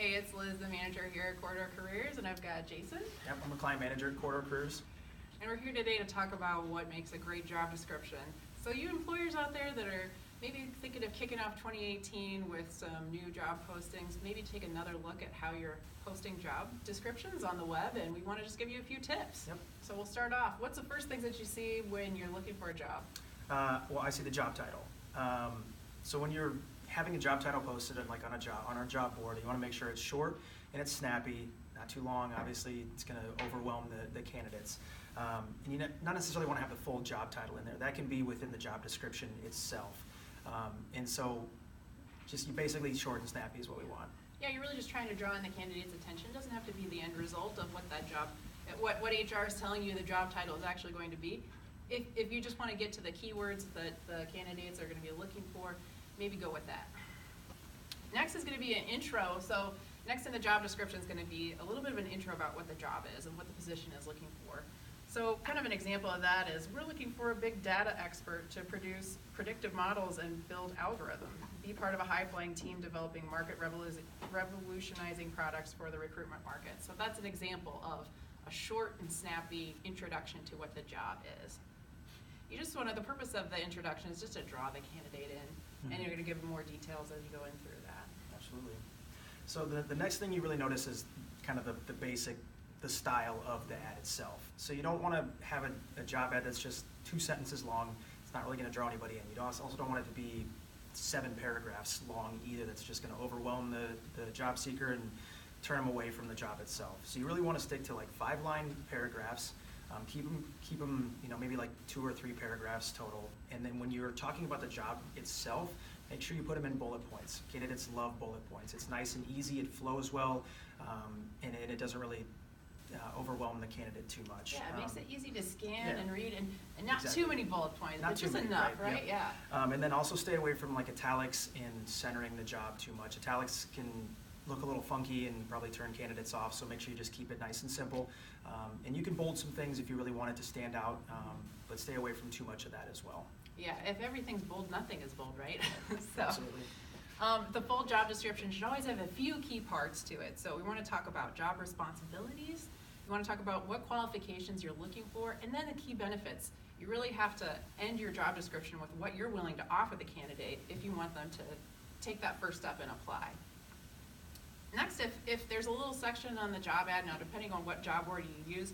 Hey, it's Liz, the manager here at Corridor Careers, and I've got Jason. Yep, I'm a client manager at Corridor Careers. And we're here today to talk about what makes a great job description. So you employers out there that are maybe thinking of kicking off 2018 with some new job postings, maybe take another look at how you're posting job descriptions on the web, and we want to just give you a few tips. Yep. So we'll start off. What's the first things that you see when you're looking for a job? Well, I see the job title. So when you're having a job title posted on our job board, you want to make sure it's short and it's snappy, not too long. Obviously, it's going to overwhelm the candidates. And you not necessarily want to have the full job title in there. That can be within the job description itself. And so, you basically short and snappy is what we want. Yeah, you're really just trying to draw in the candidate's attention. It doesn't have to be the end result of what that job, what HR is telling you the job title is actually going to be. If you just want to get to the keywords that the candidates are going to be looking for, maybe go with that. Next is going to be an intro. So next in the job description is going to be a little bit of an intro about what the job is and what the position is looking for. So kind of an example of that is we're looking for a big data expert to produce predictive models and build algorithms. Be part of a high-flying team developing market revolutionizing products for the recruitment market. So that's an example of a short and snappy introduction to what the job is. You just want to, the purpose of the introduction is just to draw the candidate in, and you're going to give them more details as you go in through that. Absolutely. So the next thing you really notice is kind of the basic, the style of the ad itself. So you don't want to have a job ad that's just 2 sentences long. It's not really going to draw anybody in. You also don't want it to be 7 paragraphs long either. That's just going to overwhelm the job seeker and turn them away from the job itself. So you really want to stick to like 5-line paragraphs. Keep them, maybe like 2 or 3 paragraphs total. And then when you're talking about the job itself, make sure you put them in bullet points. Candidates love bullet points. It's nice and easy. It flows well, and it doesn't really overwhelm the candidate too much. Yeah, it makes it easy to scan and read, and not Exactly. too many bullet points, Not but too just many, enough, right? Yep. Yeah. And then also stay away from like italics and centering the job too much. Italics can look a little funky and probably turn candidates off, so make sure you just keep it nice and simple. And you can bold some things if you really want it to stand out, but stay away from too much of that as well. Yeah, if everything's bold, nothing is bold, right? So, Absolutely. The full job description should always have a few key parts to it. So we want to talk about job responsibilities. We want to talk about what qualifications you're looking for, and then the key benefits. You really have to end your job description with what you're willing to offer the candidate if you want them to take that first step and apply. Next, if there's a little section on the job ad, now depending on what job board you use,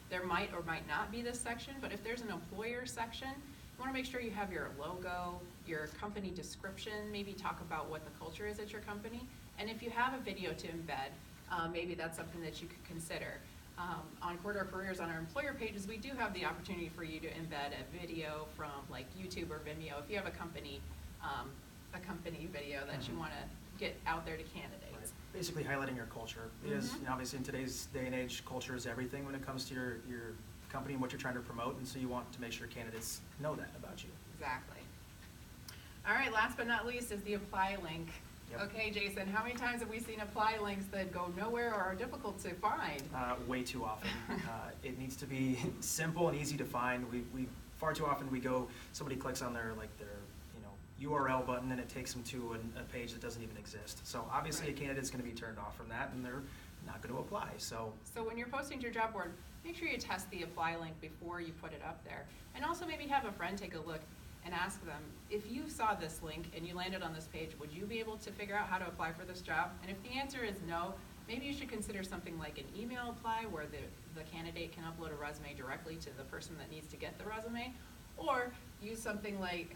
there might or might not be this section, but if there's an employer section, you want to make sure you have your logo, your company description, maybe talk about what the culture is at your company, and if you have a video to embed, maybe that's something that you could consider. On Corridor Careers, on our employer pages, we do have the opportunity for you to embed a video from like YouTube or Vimeo if you have a company video that you want to get out there to candidates. Right. Basically highlighting your culture, because obviously in today's day and age, culture is everything when it comes to your company and what you're trying to promote, and so you want to make sure candidates know that about you. Exactly. All right, last but not least is the apply link. Yep. Okay, Jason, how many times have we seen apply links that go nowhere or are difficult to find? Way too often. It needs to be simple and easy to find. We far too often somebody clicks on their URL button and it takes them to a page that doesn't even exist. So obviously Right. A candidate's going to be turned off from that, and they're not going to apply. So when you're posting to your job board, make sure you test the apply link before you put it up there. And also maybe have a friend take a look and ask them, if you saw this link and you landed on this page, would you be able to figure out how to apply for this job? And if the answer is no, maybe you should consider something like an email apply where the candidate can upload a resume directly to the person that needs to get the resume, or use something like,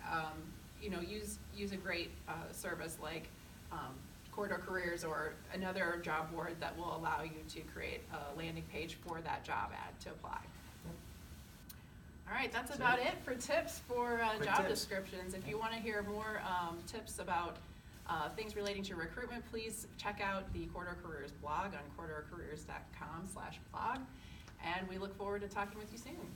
use a great service like Corridor Careers or another job board that will allow you to create a landing page for that job ad to apply. All right, that's about it for tips for job descriptions. If you want to hear more tips about things relating to recruitment, please check out the Corridor Careers blog on corridorcareers.com/blog, and we look forward to talking with you soon.